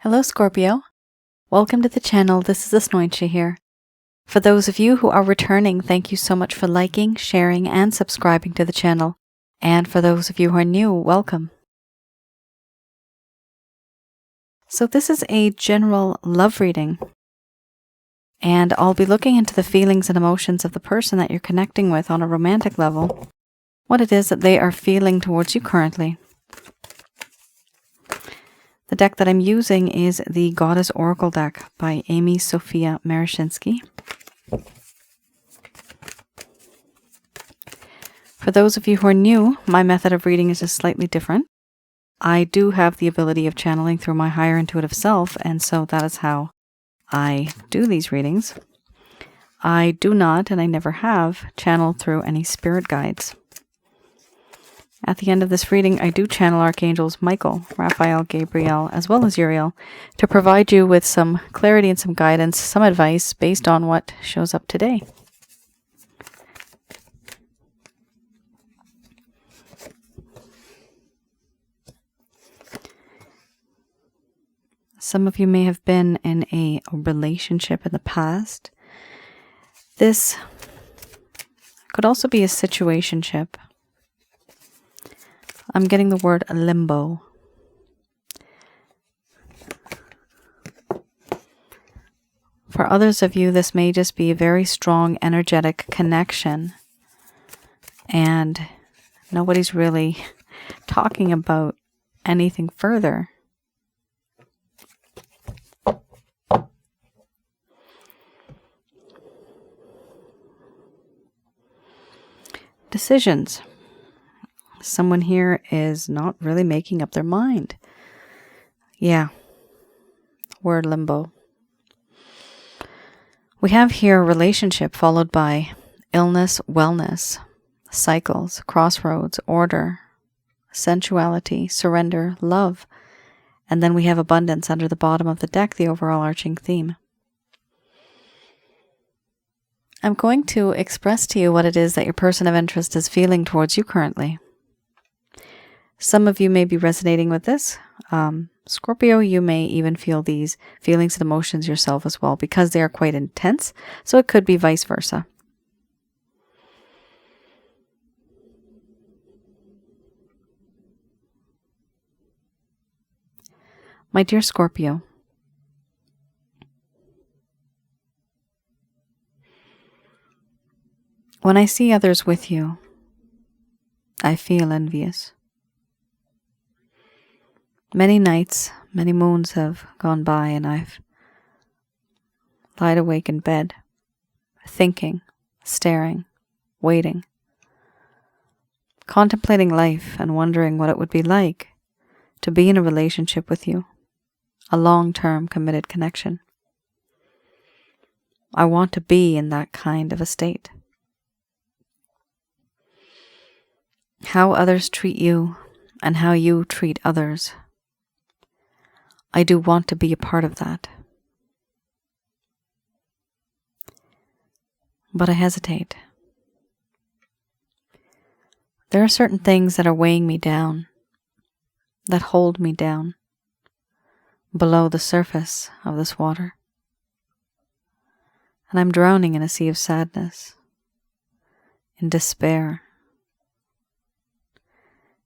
Hello Scorpio, welcome to the channel. This is Asnointia here. For those of you who are returning, thank you so much for liking, sharing, and subscribing to the channel. And for those of you who are new, welcome. So this is a general love reading, and I'll be looking into the feelings and emotions of the person that you're connecting with on a romantic level, what it is that they are feeling towards you currently. The deck that I'm using is the Goddess Oracle deck by Amy Sophia Marashinsky. For those of you who are new, my method of reading is just slightly different. I do have the ability of channeling through my higher intuitive self, and so that is how I do these readings. I do not, and I never have, channeled through any spirit guides. At the end of this reading, I do channel Archangels Michael, Raphael, Gabriel, as well as Uriel, to provide you with some clarity and some guidance, some advice based on what shows up today. Some of you may have been in a relationship in the past. This could also be a situationship. I'm getting the word limbo. For others of you, this may just be a very strong energetic connection, and nobody's really talking about anything further. Decisions. Someone here is not really making up their mind. Yeah. Word limbo. We have here a relationship followed by illness, wellness, cycles, crossroads, order, sensuality, surrender, love. And then we have abundance under the bottom of the deck, the overall arching theme. I'm going to express to you what it is that your person of interest is feeling towards you currently. Some of you may be resonating with this. Scorpio, you may even feel these feelings and emotions yourself as well, because they are quite intense, so it could be vice versa. My dear Scorpio, when I see others with you, I feel envious. Many nights, many moons have gone by, and I've lied awake in bed, thinking, staring, waiting, contemplating life and wondering what it would be like to be in a relationship with you, a long-term committed connection. I want to be in that kind of a state. How others treat you and how you treat others, I do want to be a part of that. But I hesitate. There are certain things that are weighing me down, that hold me down below the surface of this water. And I'm drowning in a sea of sadness, in despair,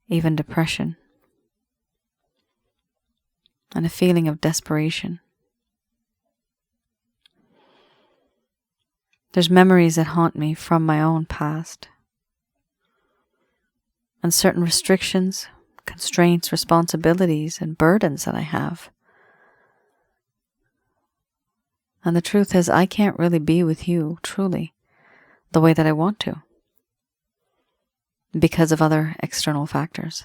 even depression, and a feeling of desperation. There's memories that haunt me from my own past, and certain restrictions, constraints, responsibilities, and burdens that I have. And the truth is, I can't really be with you, truly, the way that I want to, because of other external factors.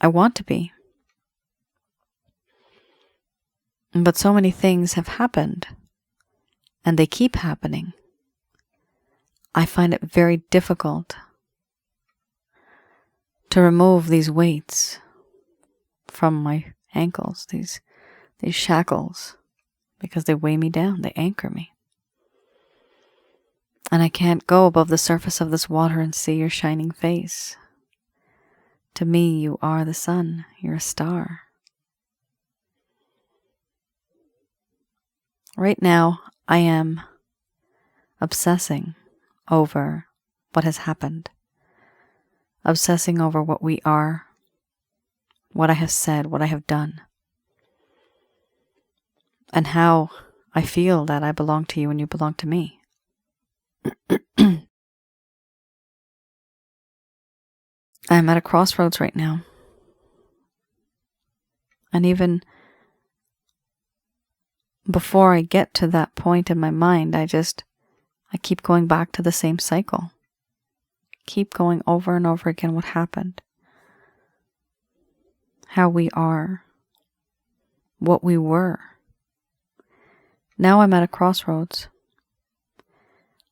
I want to be. But so many things have happened, and they keep happening. I find it very difficult to remove these weights from my ankles, these shackles, because they weigh me down, they anchor me. And I can't go above the surface of this water and see your shining face. To me, you are the sun, you're a star, Right now, I am obsessing over what has happened, obsessing over what we are, what I have said, what I have done, and how I feel that I belong to you and you belong to me. I'm at a crossroads right now. And even before I get to that point in my mind, I keep going back to the same cycle. Keep going over and over again what happened. How we are. What we were. Now I'm at a crossroads.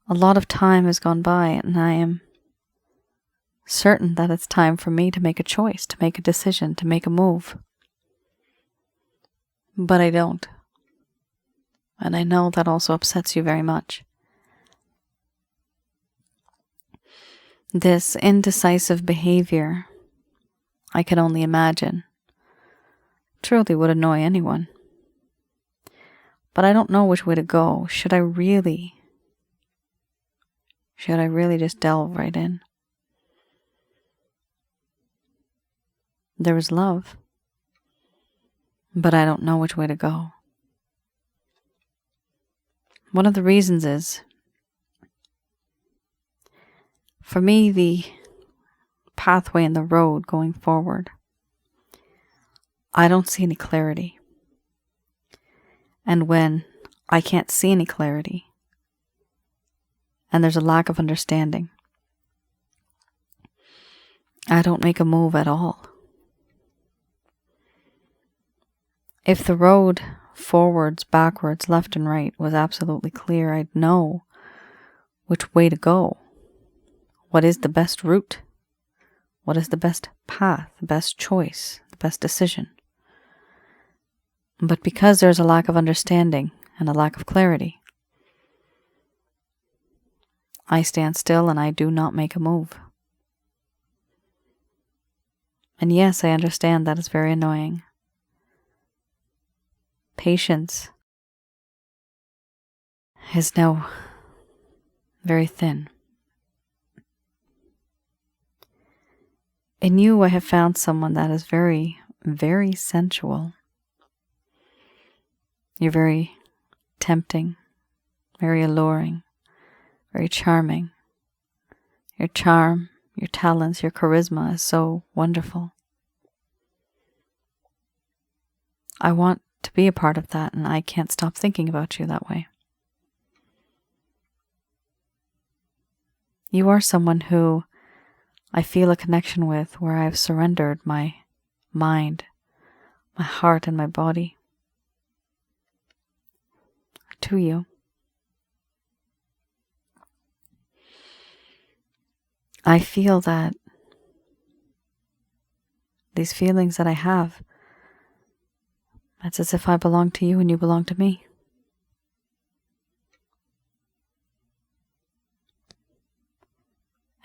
A lot of time has gone by and I am certain that it's time for me to make a choice, to make a decision, to make a move. But I don't. And I know that also upsets you very much. This indecisive behavior, I can only imagine, truly would annoy anyone. But I don't know which way to go. Should I really just delve right in? There is love, but I don't know which way to go. One of the reasons is, for me, the pathway and the road going forward, I don't see any clarity. And when I can't see any clarity, and there's a lack of understanding, I don't make a move at all. If the road forwards, backwards, left and right was absolutely clear, I'd know which way to go. What is the best route? What is the best path, the best choice, the best decision? But because there's a lack of understanding and a lack of clarity, I stand still and I do not make a move. And yes, I understand that is very annoying. Patience is now very thin. In you, I have found someone that is very, very sensual. You're very tempting, very alluring, very charming. Your charm, your talents, your charisma is so wonderful. I want to be a part of that, and I can't stop thinking about you that way. You are someone who I feel a connection with, where I've surrendered my mind, my heart, and my body to you. I feel that these feelings that I have, it's as if I belong to you and you belong to me.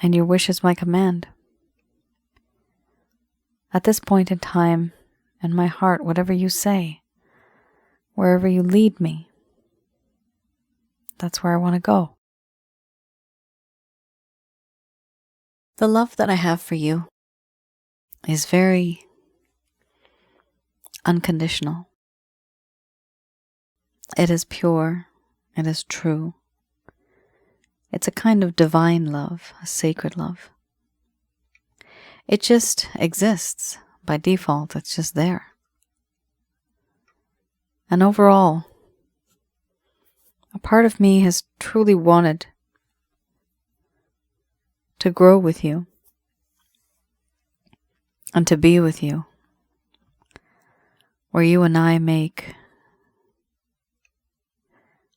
And your wish is my command. At this point in time, in my heart, whatever you say, wherever you lead me, that's where I want to go. The love that I have for you is very unconditional. It is pure. It is true. It's a kind of divine love, a sacred love. It just exists by default. It's just there. And overall, a part of me has truly wanted to grow with you and to be with you, where you and I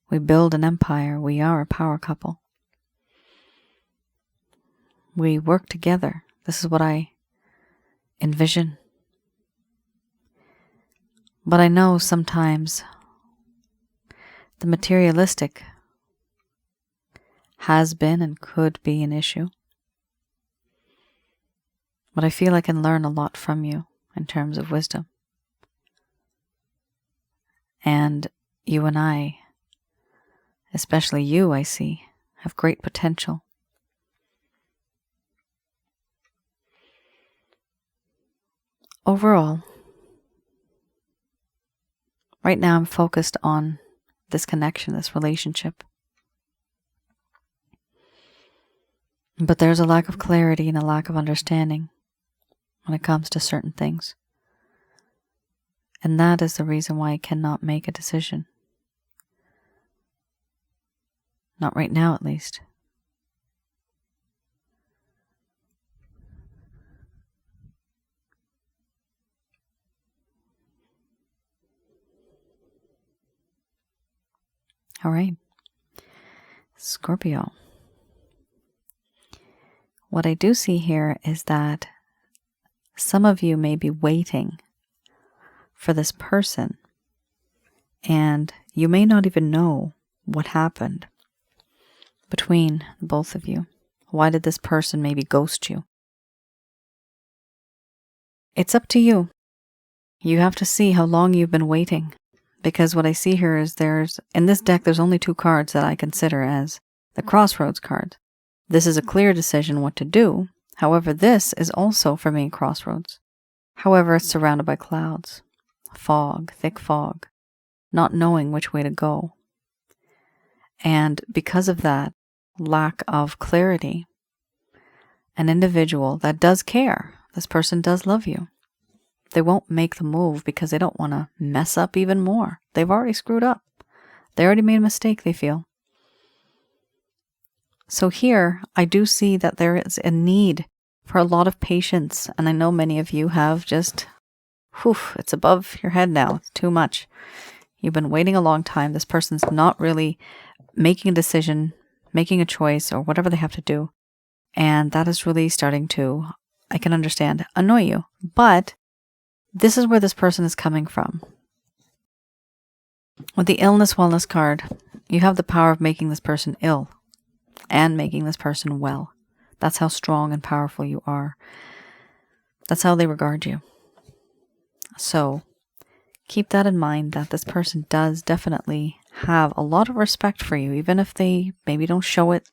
we build an empire. We are a power couple. We work together. This is what I envision. But I know sometimes the materialistic has been and could be an issue. But I feel I can learn a lot from you in terms of wisdom. And you and I especially you, I see, have great potential. Overall, right now I'm focused on this connection, this relationship. But there's a lack of clarity and a lack of understanding when it comes to certain things. And that is the reason why I cannot make a decision. Not right now, at least. All right. Scorpio. What I do see here is that some of you may be waiting for this person, and you may not even know what happened between both of you. Why did this person maybe ghost you? It's up to you. You have to see how long you've been waiting, because what I see here is in this deck, there's only 2 cards that I consider as the Crossroads cards. This is a clear decision what to do. However, this is also, for me, Crossroads. However, it's surrounded by clouds, fog, thick fog, not knowing which way to go. And because of that lack of clarity, an individual that does care, this person does love you, they won't make the move because they don't want to mess up even more. They've already screwed up. They already made a mistake, they feel. So here, I do see that there is a need for a lot of patience. And I know many of you have just, it's above your head now. It's too much. You've been waiting a long time. This person's not really making a decision, making a choice, or whatever they have to do. And that is really starting to, I can understand, annoy you. But this is where this person is coming from. With the illness wellness card, you have the power of making this person ill and making this person well. That's how strong and powerful you are. That's how they regard you. So keep that in mind, that this person does definitely have a lot of respect for you, even if they maybe don't show it,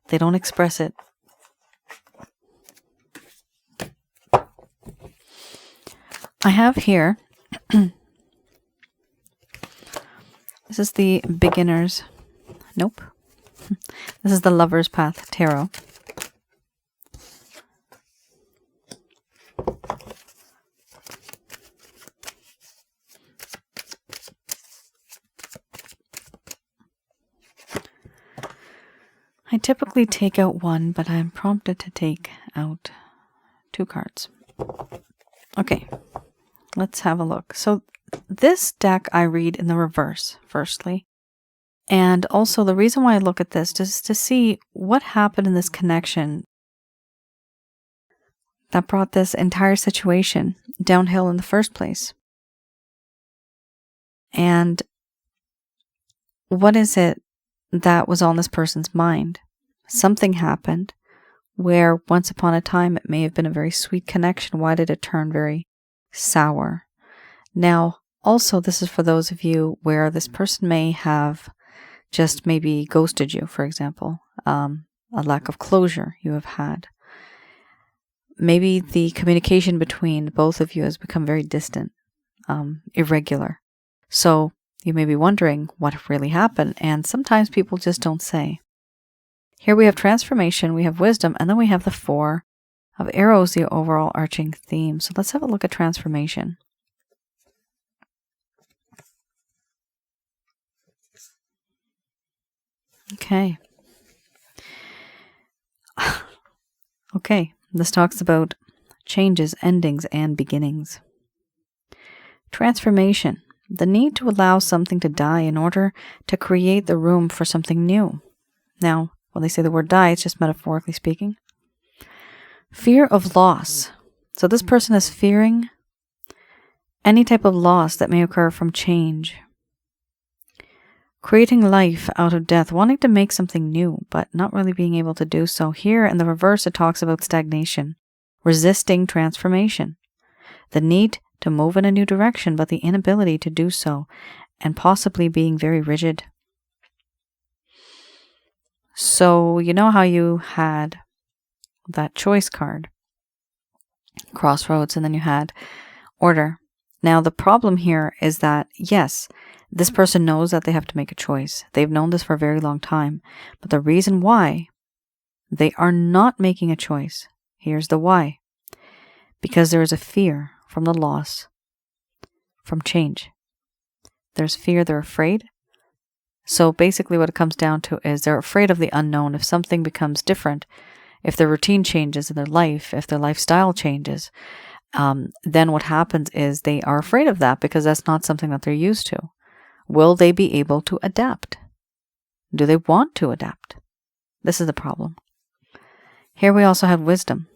they don't express it. I have here, this is the beginner's, nope. This is the Lover's Path Tarot. I typically take out 1, but I'm prompted to take out 2 cards. Okay, let's have a look. So this deck I read in the reverse, firstly. And also the reason why I look at this is to see what happened in this connection that brought this entire situation downhill in the first place. And what is it that was on this person's mind? Something happened where once upon a time it may have been a very sweet connection. Why did it turn very sour? Now, also this is for those of you where this person may have just maybe ghosted you, for example, a lack of closure you have had. Maybe the communication between both of you has become very distant, irregular. So you may be wondering what really happened, and sometimes people just don't say. Here we have transformation, we have wisdom, and then we have the 4 of arrows, the overall arching theme. So let's have a look at transformation. Okay. Okay, this talks about changes, endings, and beginnings. Transformation, the need to allow something to die in order to create the room for something new. Now, when they say the word die, it's just metaphorically speaking. Fear of loss. So this person is fearing any type of loss that may occur from change. Creating life out of death, wanting to make something new, but not really being able to do so. Here in the reverse, it talks about stagnation, resisting transformation, the need to move in a new direction, but the inability to do so, and possibly being very rigid. So you know how you had that choice card, Crossroads, and then you had Order. Now the problem here is that, yes, this person knows that they have to make a choice. They've known this for a very long time. But the reason why they are not making a choice, here's the why. Because there is a fear from the loss, from change. There's fear, they're afraid. So basically what it comes down to is they're afraid of the unknown. If something becomes different, if their routine changes in their life, if their lifestyle changes, then what happens is they are afraid of that because that's not something that they're used to. Will they be able to adapt? Do they want to adapt? This is the problem. Here we also have wisdom.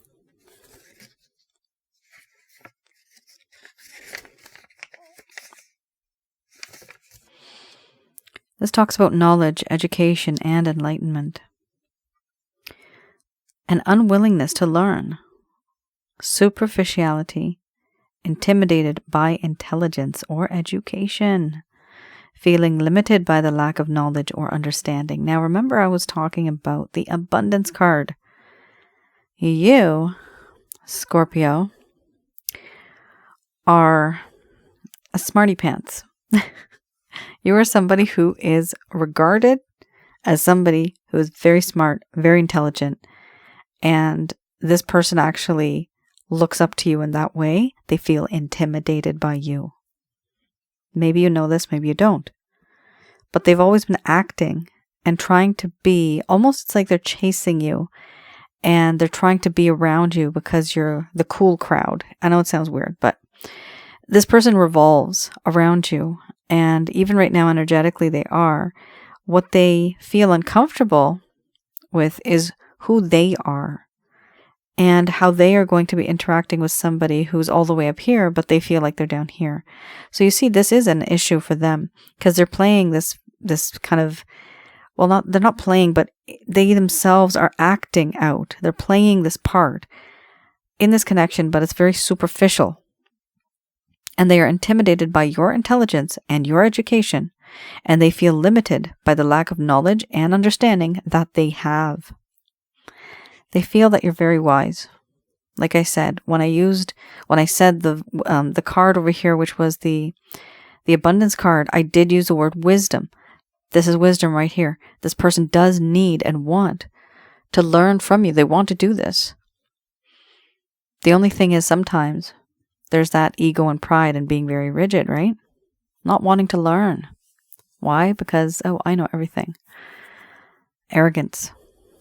This talks about knowledge, education, and enlightenment. An unwillingness to learn. Superficiality. Intimidated by intelligence or education. Feeling limited by the lack of knowledge or understanding. Now remember I was talking about the abundance card. You, Scorpio, are a smarty pants. You are somebody who is regarded as somebody who is very smart, very intelligent, and this person actually looks up to you in that way. They feel intimidated by you. Maybe you know this, maybe you don't. But they've always been acting and trying to be, almost it's like they're chasing you and they're trying to be around you because you're the cool crowd. I know it sounds weird, but this person revolves around you. And even right now, energetically, they are. What they feel uncomfortable with is who they are and how they are going to be interacting with somebody who's all the way up here, but they feel like they're down here. So you see, this is an issue for them because they're playing this kind of, well, they're not playing, but they themselves are acting out. They're playing this part in this connection, but it's very superficial. And they are intimidated by your intelligence and your education, and they feel limited by the lack of knowledge and understanding that they have. They feel that you're very wise. Like I said, when I said the card over here, which was the abundance card, I did use the word wisdom. This is wisdom right here. This person does need and want to learn from you. They want to do this. The only thing is sometimes there's that ego and pride and being very rigid, right? Not wanting to learn. Why? Because, oh, I know everything. Arrogance,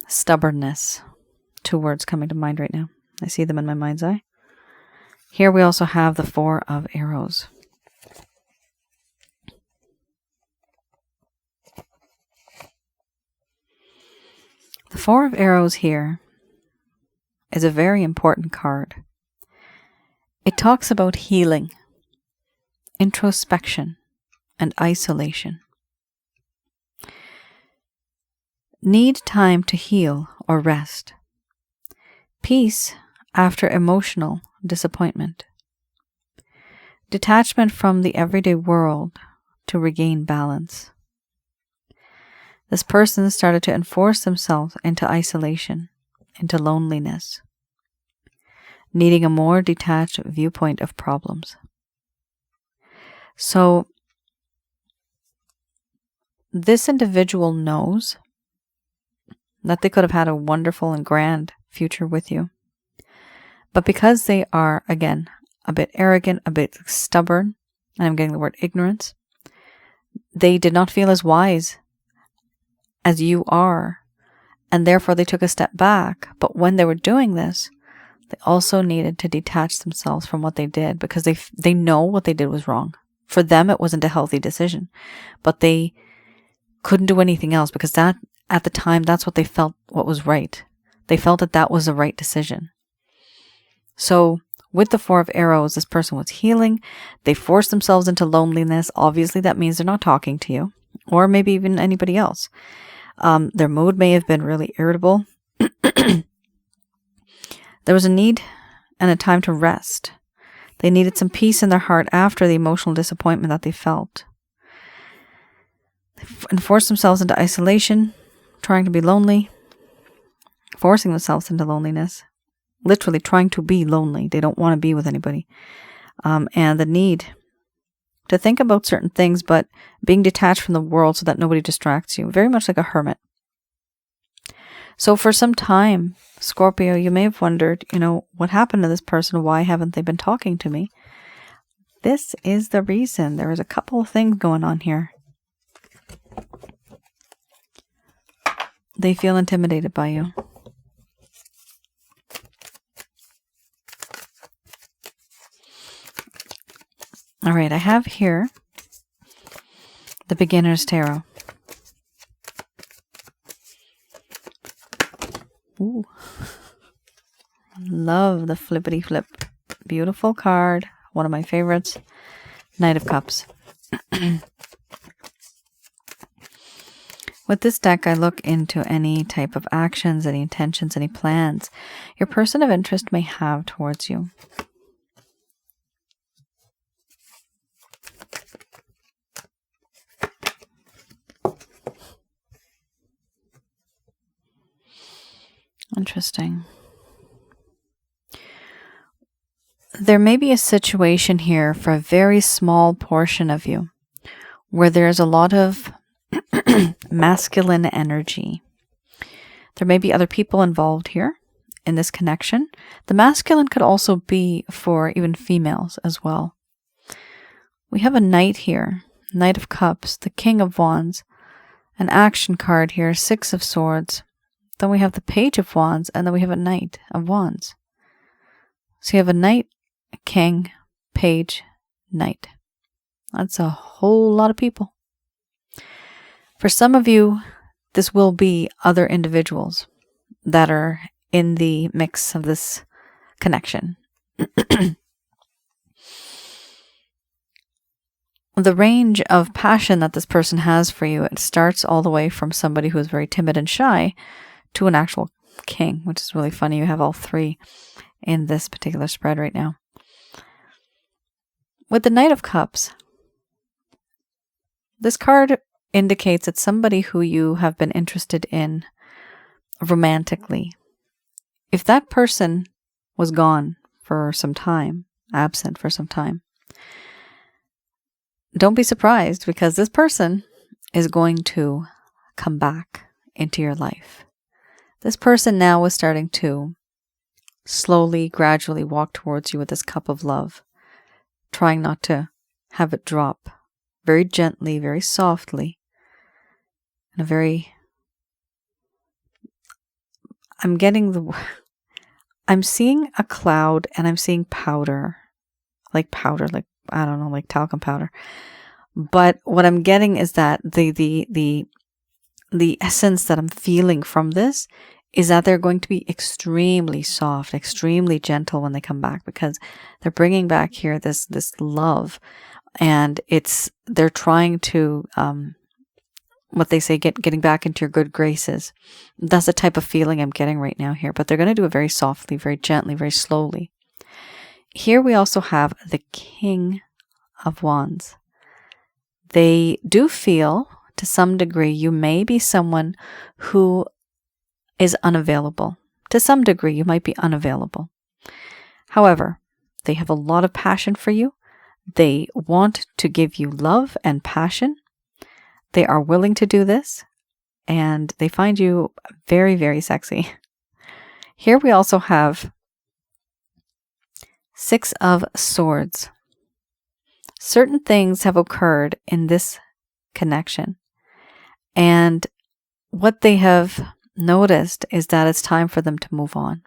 stubbornness. 2 words coming to mind right now. I see them in my mind's eye. Here we also have the 4 of Arrows. The 4 of Arrows here is a very important card. It talks about healing, introspection, and isolation. Need time to heal or rest. Peace after emotional disappointment. Detachment from the everyday world to regain balance. This person started to enforce themselves into isolation, into loneliness, needing a more detached viewpoint of problems. So, this individual knows that they could have had a wonderful and grand future with you. But because they are, again, a bit arrogant, a bit stubborn, and I'm getting the word ignorance, they did not feel as wise as you are, and therefore they took a step back. But when they were doing this, they also needed to detach themselves from what they did because they know what they did was wrong. For them, it wasn't a healthy decision, but they couldn't do anything else because that, at the time, that's what they felt what was right. They felt that that was the right decision. So with the 4 of Arrows, this person was healing. They forced themselves into loneliness. Obviously, that means they're not talking to you or maybe even anybody else. Their mood may have been really irritable. There was a need and a time to rest. They needed some peace in their heart after the emotional disappointment that they felt. And forced themselves into isolation trying to be lonely, forcing themselves into loneliness, literally trying to be lonely. They don't want to be with anybody. And the need to think about certain things, but being detached from the world so that nobody distracts you. Very much like a hermit. So for some time, Scorpio, you may have wondered, what happened to this person? Why haven't they been talking to me? This is the reason. There is a couple of things going on here. They feel intimidated by you. All right, I have here the Beginner's Tarot. Ooh. Love the flippity flip. Beautiful card. One of my favorites. Knight of Cups. With this deck, I look into any type of actions, any intentions, any plans your person of interest may have towards you. Interesting. There may be a situation here for a very small portion of you where there's a lot of masculine energy. There may be other people involved here in this connection. The masculine could also be for even females as well. We have a knight here, Knight of Cups, the King of Wands, an action card here, Six of Swords. Then we have the Page of Wands, and then we have a Knight of Wands. So you have a Knight, a King, Page, Knight. That's a whole lot of people. For some of you, this will be other individuals that are in the mix of this connection. The range of passion that this person has for you, it starts all the way from somebody who is very timid and shy to an actual king, which is really funny. You have all three in this particular spread right now. With the Knight of Cups, this card indicates it's somebody who you have been interested in romantically. If that person was gone for some time, absent for some time, don't be surprised, because this person is going to come back into your life. This person now is starting to slowly, gradually walk towards you with this cup of love, trying not to have it drop, very gently, very softly, in a very... I'm seeing a cloud and I'm seeing powder, like I don't know, like talcum powder. But what I'm getting is that the essence that I'm feeling from this is that they're going to be extremely soft, extremely gentle when they come back, because they're bringing back here this love, and they're trying to what they say, getting back into your good graces. That's the type of feeling I'm getting right now here, but they're going to do it very softly, very gently, very slowly. Here we also have the King of Wands. They do feel, to some degree, you may be someone who is unavailable. To some degree, you might be unavailable. However, they have a lot of passion for you. They want to give you love and passion. They are willing to do this, and they find you very, very sexy. Here we also have Six of Swords. Certain things have occurred in this connection, and what they have noticed is that it's time for them to move on.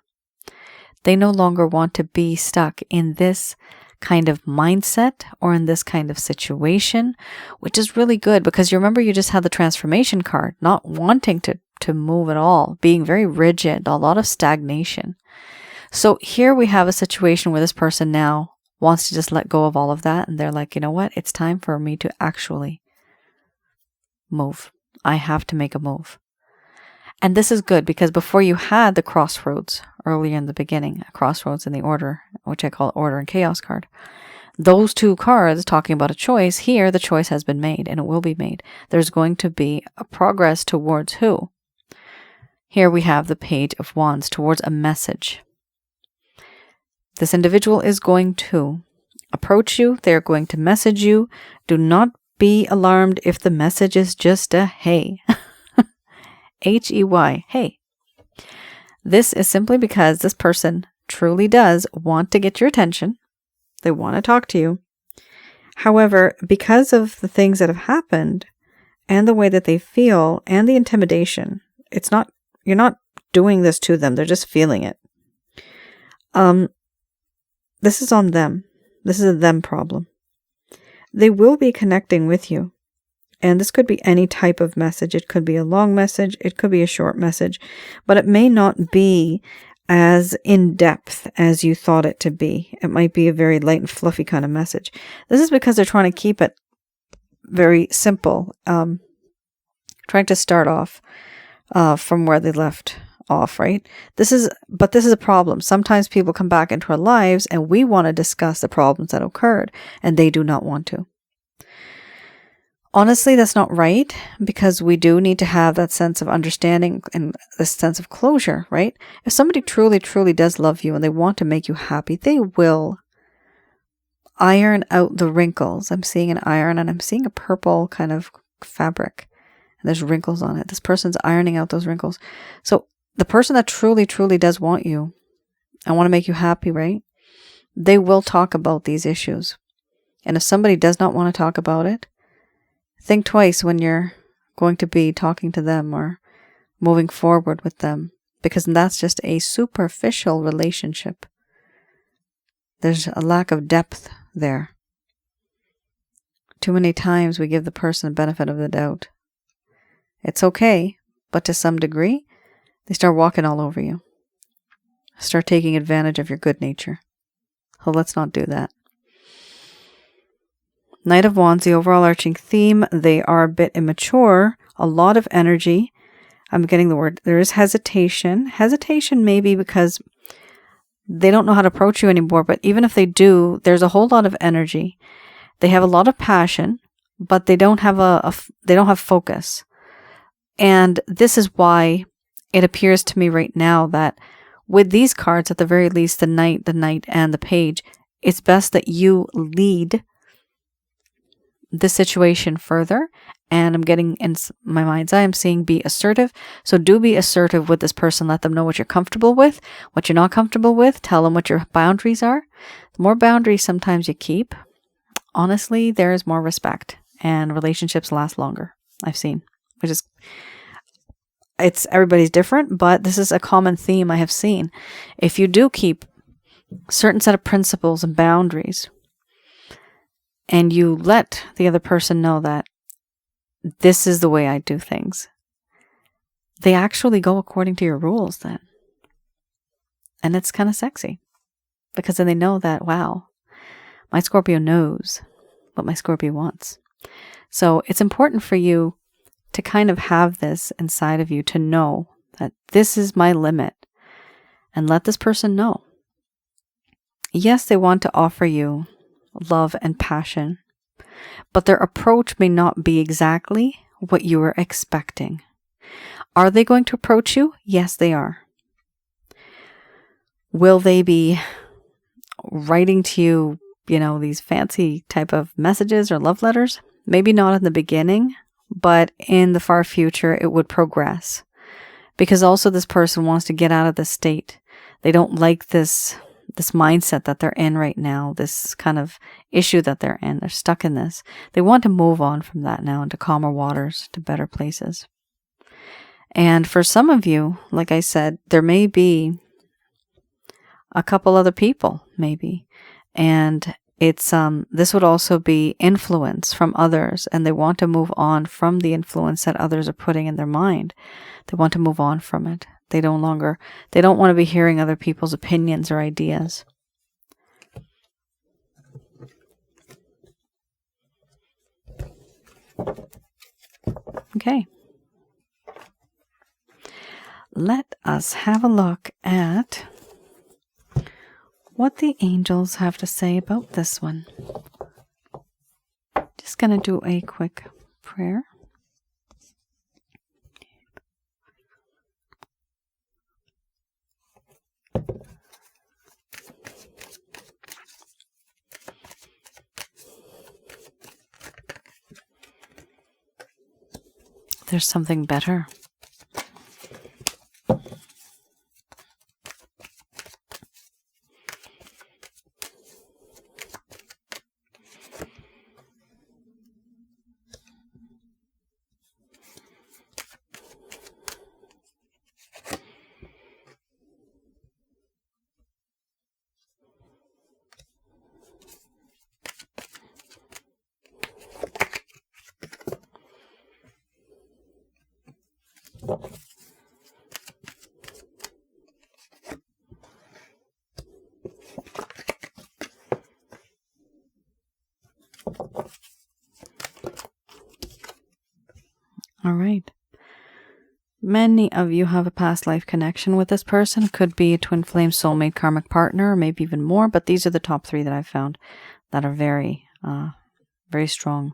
They no longer want to be stuck in this kind of mindset or in this kind of situation, which is really good, because you remember you just had the transformation card, not wanting to move at all, being very rigid, a lot of stagnation. So here we have a situation where this person now wants to just let go of all of that, and they're like, you know what, it's time for me to actually move. I have to make a move. And this is good, because before you had the Crossroads earlier in the beginning, a Crossroads in the Order, which I call Order and Chaos card. Those two cards talking about a choice, here the choice has been made, and it will be made. There's going to be a progress towards who? Here we have the Page of Wands towards a message. This individual is going to approach you. They're going to message you. Do not be alarmed if the message is just a hey. H-E-Y, hey. This is simply because this person truly does want to get your attention. They want to talk to you. However, because of the things that have happened and the way that they feel and the intimidation, you're not doing this to them. They're just feeling it. This is on them. This is a them problem. They will be connecting with you. And this could be any type of message. It could be a long message. It could be a short message. But it may not be as in-depth as you thought it to be. It might be a very light and fluffy kind of message. This is because they're trying to keep it very simple. Trying to start off from where they left off, right? This is a problem. Sometimes people come back into our lives and we want to discuss the problems that occurred and they do not want to. Honestly, that's not right, because we do need to have that sense of understanding and this sense of closure, right? If somebody truly, truly does love you and they want to make you happy, they will iron out the wrinkles. I'm seeing an iron and I'm seeing a purple kind of fabric and there's wrinkles on it. This person's ironing out those wrinkles. So the person that truly, truly does want you and want to make you happy, right? They will talk about these issues. And if somebody does not want to talk about it, think twice when you're going to be talking to them or moving forward with them, because that's just a superficial relationship. There's a lack of depth there. Too many times we give the person the benefit of the doubt. It's okay, but to some degree, they start walking all over you. Start taking advantage of your good nature. So let's not do that. Knight of Wands, the overall arching theme, they are a bit immature, a lot of energy. I'm getting the word. There is hesitation. Hesitation maybe because they don't know how to approach you anymore, but even if they do, there's a whole lot of energy. They have a lot of passion, but they don't have they don't have focus. And this is why it appears to me right now that with these cards, at the very least, the Knight, and the Page, it's best that you lead the situation further. And I'm getting in my mind's eye, I'm seeing be assertive. So do be assertive with this person. Let them know what you're comfortable with, what you're not comfortable with. Tell them what your boundaries are. The more boundaries sometimes you keep, honestly, there is more respect and relationships last longer. I've seen, which is, it's everybody's different, but this is a common theme I have seen. If you do keep a certain set of principles and boundaries, and you let the other person know that this is the way I do things, they actually go according to your rules then. And it's kind of sexy, because then they know that, wow, my Scorpio knows what my Scorpio wants. So it's important for you to kind of have this inside of you, to know that this is my limit, and let this person know. Yes, they want to offer you love and passion, but their approach may not be exactly what you were expecting. Are they going to approach you? Yes, they are. Will they be writing to you, these fancy type of messages or love letters? Maybe not in the beginning, but in the far future, it would progress. Because also this person wants to get out of this state. They don't like this mindset that they're in right now, this kind of issue that they're in. They're stuck in this. They want to move on from that now into calmer waters, to better places. And for some of you, like I said, there may be a couple other people, maybe. And it's this would also be influence from others, and they want to move on from the influence that others are putting in their mind. They want to move on from it. They don't want to be hearing other people's opinions or ideas. Okay. Let us have a look at what the angels have to say about this one. Just going to do a quick prayer. There's something better. All right. Many of you have a past life connection with this person. It could be a twin flame, soulmate, karmic partner, or maybe even more, but these are the top 3 that I've found that are very, very strong.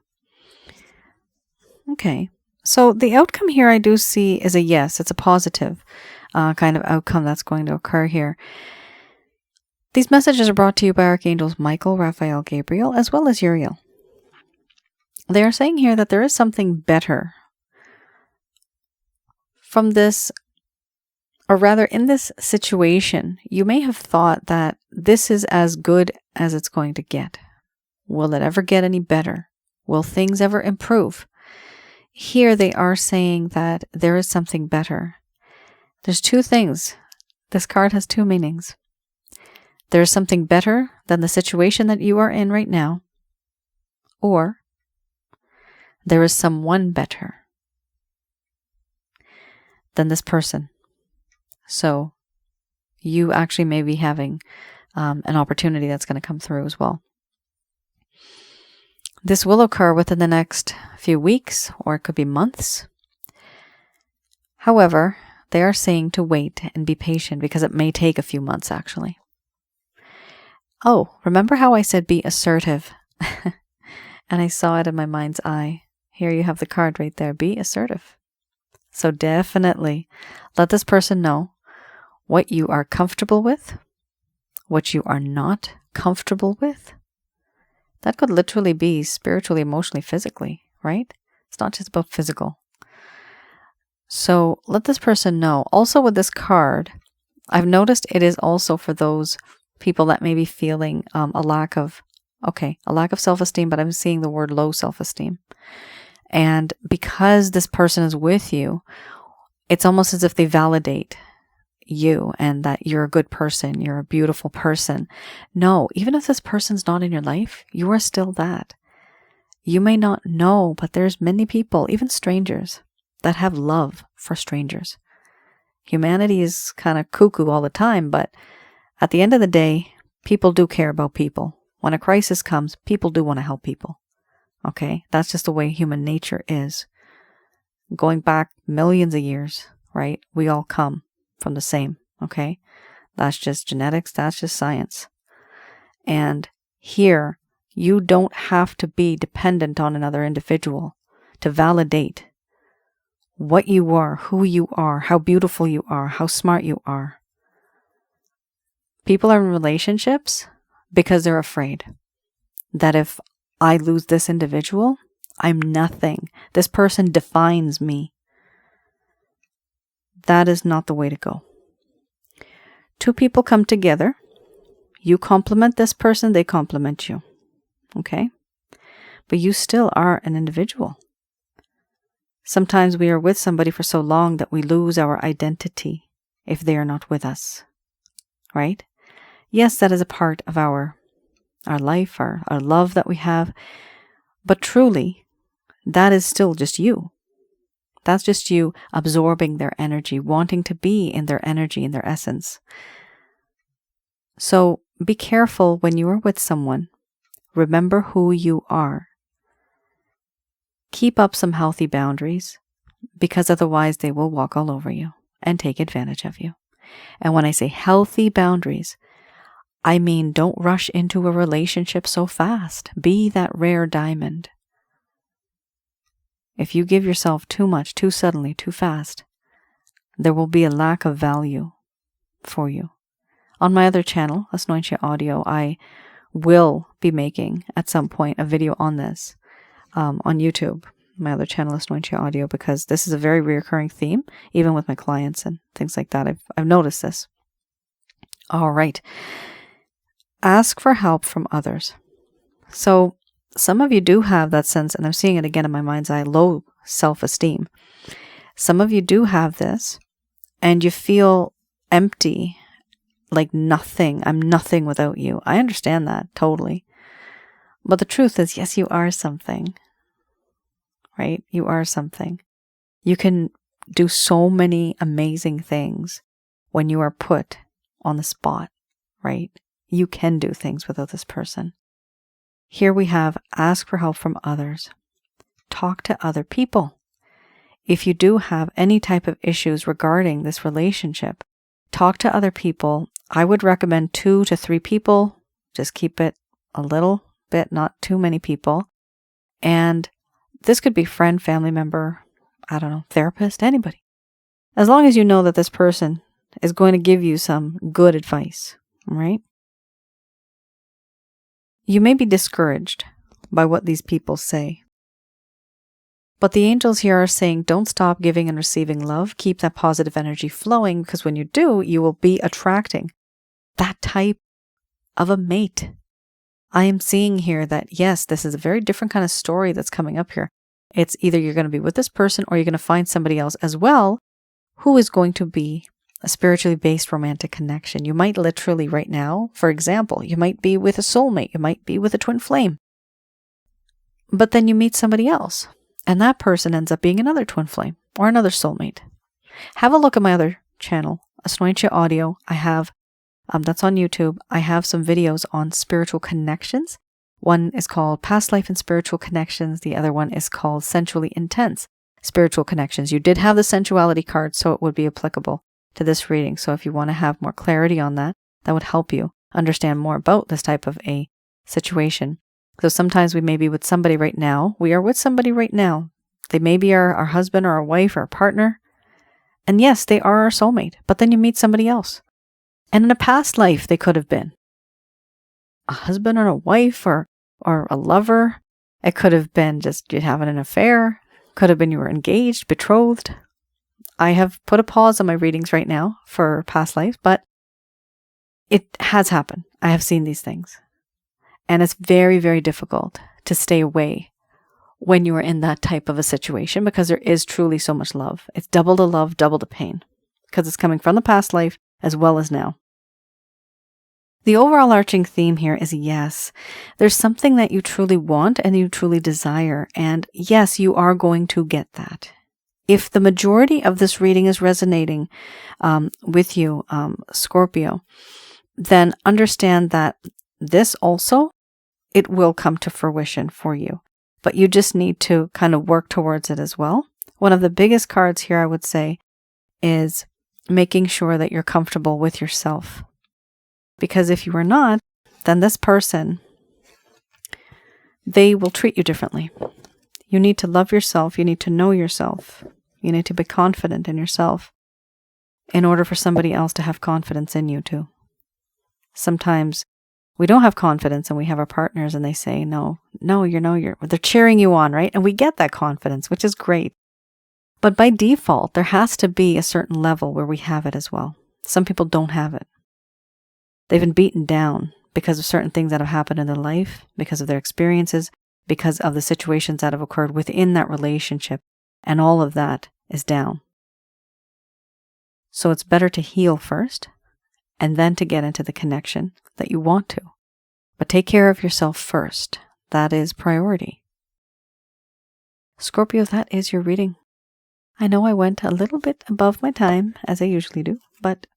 Okay. So the outcome here I do see is a yes. It's a positive kind of outcome that's going to occur here. These messages are brought to you by Archangels Michael, Raphael, Gabriel, as well as Uriel. They are saying here that there is something better from this, or rather in this situation. You may have thought that this is as good as it's going to get. Will it ever get any better? Will things ever improve? Here they are saying that there is something better. There's 2 things. This card has 2 meanings. There is something better than the situation that you are in right now, or there is someone better than this person. So you actually may be having an opportunity that's going to come through as well. This will occur within the next few weeks, or it could be months. However, they are saying to wait and be patient because it may take a few months actually. Oh, remember how I said be assertive? And I saw it in my mind's eye. Here you have the card right there. Be assertive. So definitely let this person know what you are comfortable with, what you are not comfortable with. That could literally be spiritually, emotionally, physically, right? It's not just about physical. So let this person know. Also with this card, I've noticed it is also for those people that may be feeling a lack of self-esteem, but I'm seeing the word low self-esteem. And because this person is with you, it's almost as if they validate you and that you're a good person, you're a beautiful person. No, even if this person's not in your life, you are still that. You may not know, but there's many people, even strangers, that have love for strangers. Humanity is kind of cuckoo all the time, but at the end of the day, people do care about people. When a crisis comes, people do want to help people. Okay? That's just the way human nature is. Going back millions of years, right? We all come from the same, okay? That's just genetics, that's just science. And here, you don't have to be dependent on another individual to validate what you are, who you are, how beautiful you are, how smart you are. People are in relationships because they're afraid that if I lose this individual, I'm nothing. This person defines me. That is not the way to go. 2 people come together. You compliment this person, they compliment you. Okay? But you still are an individual. Sometimes we are with somebody for so long that we lose our identity if they are not with us. Right? Yes, that is a part of our life, our love that we have. But truly, that is still just you. That's just you absorbing their energy, wanting to be in their energy, in their essence. So be careful when you are with someone. Remember who you are. Keep up some healthy boundaries, because otherwise they will walk all over you and take advantage of you. And when I say healthy boundaries, I mean don't rush into a relationship so fast. Be that rare diamond. If you give yourself too much, too suddenly, too fast, there will be a lack of value for you. On my other channel, Asnointia Audio, I will be making at some point a video on this on YouTube. my other channel, Asnointia Audio, because this is a very reoccurring theme, even with my clients and things like that. I've noticed this. All right. Ask for help from others. So some of you do have that sense, and I'm seeing it again in my mind's eye, low self-esteem. Some of you do have this, and you feel empty, like nothing. I'm nothing without you. I understand that totally. But the truth is, yes, you are something, right? You are something. You can do so many amazing things when you are put on the spot, right? You can do things without this person. Here we have, ask for help from others. Talk to other people. If you do have any type of issues regarding this relationship, talk to other people. I would recommend 2 to 3 people. Just keep it a little bit, not too many people. And this could be friend, family member, I don't know, therapist, anybody. As long as you know that this person is going to give you some good advice, right? You may be discouraged by what these people say. But the angels here are saying, don't stop giving and receiving love. Keep that positive energy flowing, because when you do, you will be attracting that type of a mate. I am seeing here that, yes, this is a very different kind of story that's coming up here. It's either you're going to be with this person or you're going to find somebody else as well who is going to be a spiritually based romantic connection. You might literally right now, for example, you might be with a soulmate. You might be with a twin flame. But then you meet somebody else, and that person ends up being another twin flame or another soulmate. Have a look at my other channel, Asnointia Audio. I have, that's on YouTube. I have some videos on spiritual connections. One is called Past Life and Spiritual Connections. The other one is called Sensually Intense Spiritual Connections. You did have the Sensuality card, so it would be applicable to this reading. So if you want to have more clarity on that, that would help you understand more about this type of a situation. So sometimes we may be with somebody right now. We are with somebody right now. They may be our husband or our wife or our partner. And yes, they are our soulmate. But then you meet somebody else. And in a past life, they could have been a husband or a wife or a lover. It could have been just you having an affair. Could have been you were engaged, betrothed. I have put a pause on my readings right now for past lives, but it has happened. I have seen these things. And it's very, very difficult to stay away when you are in that type of a situation, because there is truly so much love. It's double the love, double the pain, because it's coming from the past life as well as now. The overall arching theme here is yes, there's something that you truly want and you truly desire. And yes, you are going to get that. If the majority of this reading is resonating with you, Scorpio, then understand that this also, it will come to fruition for you. But you just need to kind of work towards it as well. One of the biggest cards here, I would say, is making sure that you're comfortable with yourself. Because if you are not, then this person, they will treat you differently. You need to love yourself. You need to know yourself. You need to be confident in yourself in order for somebody else to have confidence in you too. Sometimes we don't have confidence and we have our partners and they say, no, they're cheering you on, right? And we get that confidence, which is great. But by default, there has to be a certain level where we have it as well. Some people don't have it. They've been beaten down because of certain things that have happened in their life, because of their experiences, because of the situations that have occurred within that relationship. And all of that is down. So it's better to heal first and then to get into the connection that you want to. But take care of yourself first. That is priority. Scorpio, that is your reading. I know I went a little bit above my time, as I usually do, but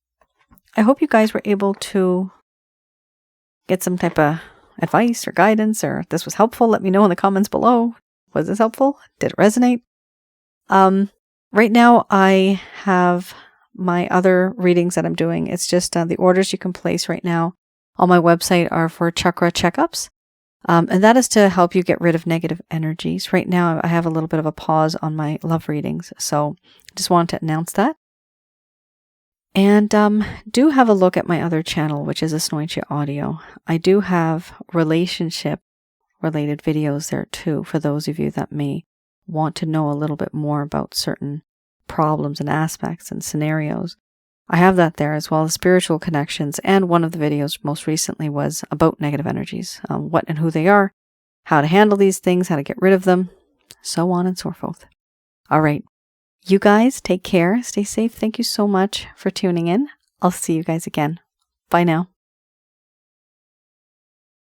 I hope you guys were able to get some type of advice or guidance, or if this was helpful. Let me know in the comments below. Was this helpful? Did it resonate? Right now I have my other readings that I'm doing. It's just the orders you can place right now on my website are for chakra checkups. And that is to help you get rid of negative energies. Right now I have a little bit of a pause on my love readings. So just wanted to announce that. And do have a look at my other channel, which is Asnointia Audio. I do have relationship related videos there too, for those of you that may want to know a little bit more about certain problems and aspects and scenarios, I have that there, as well as spiritual connections. And one of the videos most recently was about negative energies, what and who they are, how to handle these things, how to get rid of them, so on and so forth. All right. You guys take care. Stay safe. Thank you so much for tuning in. I'll see you guys again. Bye now.